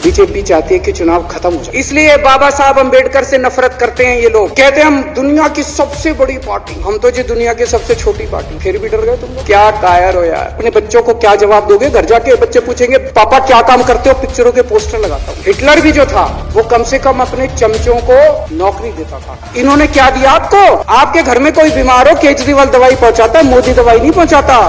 BJP चाहती है कि चुनाव खत्म हो जाए, इसलिए बाबा साहब अम्बेडकर से नफरत करते हैं ये लोग। कहते हैं हम दुनिया की सबसे बड़ी पार्टी, हम तो जी दुनिया की सबसे छोटी पार्टी। फिर भी डर गए तुम लोग। क्या कायर हो यार। अपने बच्चों को क्या जवाब दोगे? घर जाके बच्चे पूछेंगे पापा क्या काम करते हो? पिक्चरों के पोस्टर लगाता हूँ। हिटलर भी जो था वो कम से कम अपने चमचों को नौकरी देता था। इन्होंने क्या दिया आपको? आपके घर में कोई बीमार हो, केजरीवाल दवाई पहुंचाता है, मोदी दवाई नहीं पहुंचाता।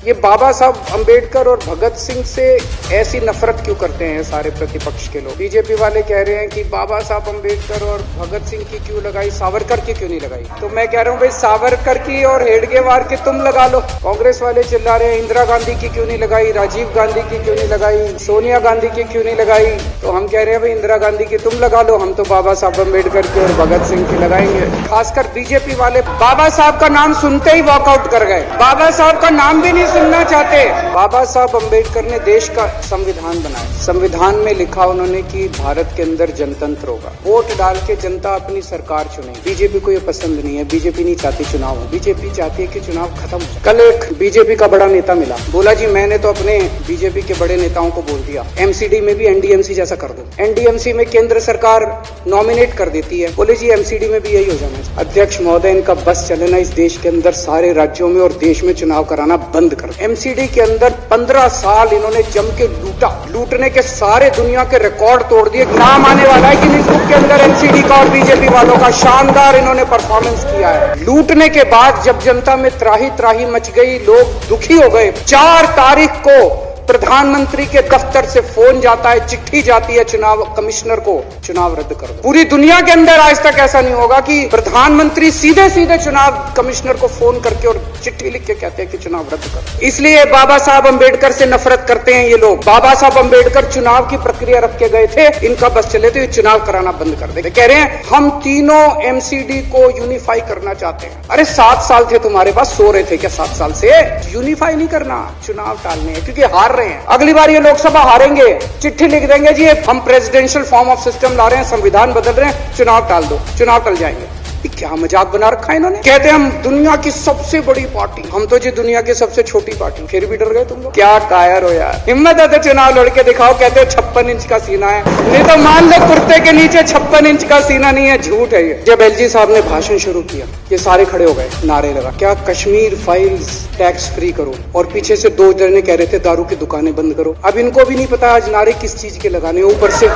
ये बाबा साहब अम्बेडकर और भगत सिंह से ऐसी नफरत क्यों करते हैं सारे प्रतिपक्ष के लोग? बीजेपी वाले कह रहे हैं कि बाबा साहब अम्बेडकर और भगत सिंह की क्यों लगाई, सावरकर की क्यों नहीं लगाई? तो मैं कह रहा हूँ भाई सावरकर की और हेडगेवार की तुम लगा लो। कांग्रेस वाले चिल्ला रहे हैं इंदिरा गांधी की क्यों नहीं लगाई, राजीव गांधी की क्यों नहीं लगाई, सोनिया गांधी की क्यों नहीं लगाई? तो हम कह रहे हैं भाई इंदिरा गांधी की तुम लगा लो, हम तो बाबा साहब अम्बेडकर की और भगत सिंह की लगाएंगे। खासकर बीजेपी वाले बाबा साहब का नाम सुनते ही वॉकआउट कर गए। बाबा साहब का नाम भी नहीं सुनना चाहते। बाबा साहब अम्बेडकर ने देश का संविधान बनाया। संविधान में लिखा उन्होंने कि भारत के अंदर जनतंत्र होगा, वोट डाल के जनता अपनी सरकार चुने। बीजेपी को ये पसंद नहीं है, बीजेपी नहीं चाहती चुनाव हो, बीजेपी चाहती है कि चुनाव खत्म हो। कल एक बीजेपी का बड़ा नेता मिला, बोला जी मैंने तो अपने बीजेपी के बड़े नेताओं को बोल दिया एमसीडी में भी एनडीएमसी जैसा कर दो। एनडीएमसी में केंद्र सरकार नॉमिनेट कर देती है, बोले जी एमसीडी में भी यही हो जाना है। अध्यक्ष महोदय इनका बस चले ना, इस देश के अंदर सारे राज्यों में और देश में चुनाव कराना बंद कर। एमसीडी के अंदर 15 साल इन्होंने जम के लूटा, लूटने के सारे दुनिया के रिकॉर्ड तोड़ दिए। नाम आने वाला है गिनीज बुक के अंदर एमसीडी का और बीजेपी वालों का। शानदार इन्होंने परफॉर्मेंस किया है। लूटने के बाद जब जनता में त्राही त्राही मच गई, लोग दुखी हो गए, 4 तारीख को प्रधानमंत्री के दफ्तर से फोन जाता है, चिट्ठी जाती है चुनाव कमिश्नर को, चुनाव रद्द कर दो। पूरी दुनिया के अंदर आज तक ऐसा नहीं होगा कि प्रधानमंत्री सीधे सीधे चुनाव कमिश्नर को फोन करके और चिट्ठी लिख के कहते हैं कि चुनाव रद्द कर। इसलिए बाबा साहब अम्बेडकर से नफरत करते हैं ये लोग। बाबा साहब अम्बेडकर चुनाव की प्रक्रिया रख के गए थे, इनका बस चले तो ये चुनाव कराना बंद कर दे। कह रहे हैं हम तीनों एमसीडी को यूनिफाई करना चाहते हैं। अरे 7 साल थे तुम्हारे पास, सो रहे थे क्या 7 साल से? यूनिफाई नहीं करना, चुनाव टालने हैं, क्योंकि हार रहे हैं। अगली बार ये लोकसभा हारेंगे, चिट्ठी लिख देंगे जी हम प्रेसिडेंशियल फॉर्म ऑफ सिस्टम ला रहे हैं, संविधान बदल रहे हैं, चुनाव टाल दो, चुनाव टल जाएंगे। क्या मजाक बना रखा है इन्होंने। कहते हैं हम दुनिया की सबसे बड़ी पार्टी, हम तो जी दुनिया की सबसे छोटी पार्टी। फिर भी डर गए तुम लोग। क्या कायर हो यार। हिम्मत है तो चुनाव लड़के दिखाओ। कहते हैं 56 इंच का सीना है, नहीं तो मान लो कुर्ते के नीचे 56 इंच का सीना नहीं है, झूठ है ये। जब एलजी साहब ने भाषण शुरू किया, ये सारे खड़े हो गए, नारे लगा क्या कश्मीर फाइल्स टैक्स फ्री करो, और पीछे से 2 जने कह रहे थे दारू की दुकानें बंद करो। अब इनको भी नहीं पता आज नारे किस चीज के लगाने। ऊपर से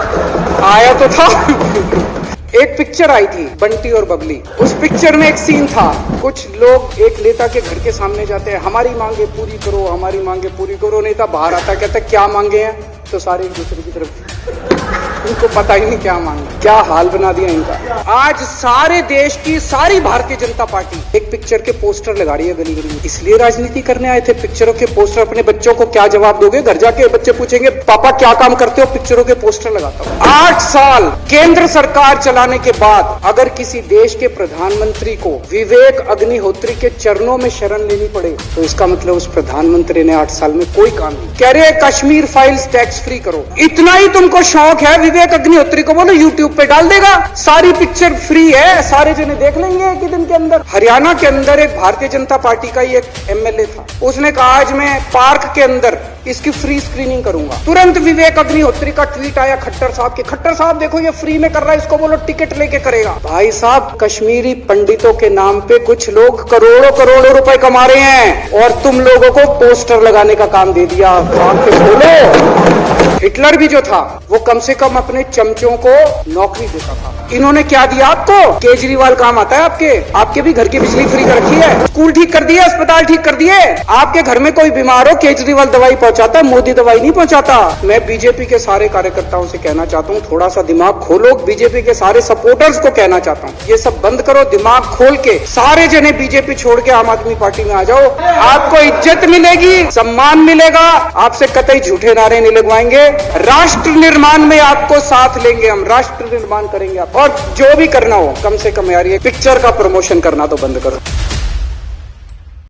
आया तो था एक पिक्चर आई थी बंटी और बबली, उस पिक्चर में एक सीन था, कुछ लोग एक नेता के घर के सामने जाते हैं, हमारी मांगे पूरी करो, हमारी मांगे पूरी करो। नेता बाहर आता है, कहता है क्या मांगे हैं, तो सारे एक दूसरे की तरफ उनको पता ही नहीं क्या मांगे। क्या हाल बना दिया इनका। आज सारे देश की सारी भारतीय जनता पार्टी एक पिक्चर के पोस्टर लगा रही है गली गली में। इसलिए राजनीति करने आए थे पिक्चरों के पोस्टर। अपने बच्चों को क्या जवाब दोगे? घर जाके बच्चे पूछेंगे पापा क्या काम करते हो? पिक्चरों के पोस्टर लगाता हूँ। 8 साल केंद्र सरकार चलाने के बाद अगर किसी देश के प्रधानमंत्री को विवेक अग्निहोत्री के चरणों में शरण लेनी पड़े, तो इसका मतलब उस प्रधानमंत्री ने 8 साल में कोई काम नहीं। कह रहे कश्मीर फाइल्स टैक्स फ्री करो, इतना ही तुमको शौक है, विवेक अग्निहोत्री को बोलो यूट्यूब पे डाल देगा, सारी पिक्चर फ्री है, सारे जने देख लेंगे एक ही दिन के अंदर। हरियाणा के अंदर एक भारतीय जनता पार्टी का ही एक एमएलए था, उसने कहा आज मैं पार्क के अंदर इसकी फ्री स्क्रीनिंग करूंगा। तुरंत विवेक अग्निहोत्री का ट्वीट आया खट्टर साहब के, खट्टर साहब देखो ये फ्री में कर रहा है, इसको बोलो टिकट लेके करेगा। भाई साहब कश्मीरी पंडितों के नाम पे कुछ लोग करोड़ों करोड़ों रुपए कमा रहे हैं, और तुम लोगों को पोस्टर लगाने का काम दे दिया। आंखें खोलो। हिटलर भी जो था वो कम से कम अपने चमचों को नौकरी देता था। इन्होंने क्या दिया आपको? केजरीवाल काम आता है आपके? आपके भी घर की बिजली फ्री कर रखी है, स्कूल ठीक कर दिए, अस्पताल ठीक कर दिए। आपके घर में कोई बीमार हो, केजरीवाल दवाई पहुंचाता है, मोदी दवाई नहीं पहुंचाता। मैं बीजेपी के सारे कार्यकर्ताओं से कहना चाहता हूँ थोड़ा सा दिमाग खोलो। बीजेपी के सारे सपोर्टर्स को कहना चाहता हूँ ये सब बंद करो, दिमाग खोल के सारे जने बीजेपी छोड़ के आम आदमी पार्टी में आ जाओ। आपको इज्जत मिलेगी, सम्मान मिलेगा, आपसे कतई झूठे नारे नहीं लगवाएंगे। राष्ट्र निर्माण में आपको साथ लेंगे, हम राष्ट्र निर्माण करेंगे आप। और जो भी करना हो कम से कम यार ये पिक्चर का प्रमोशन करना तो बंद करो।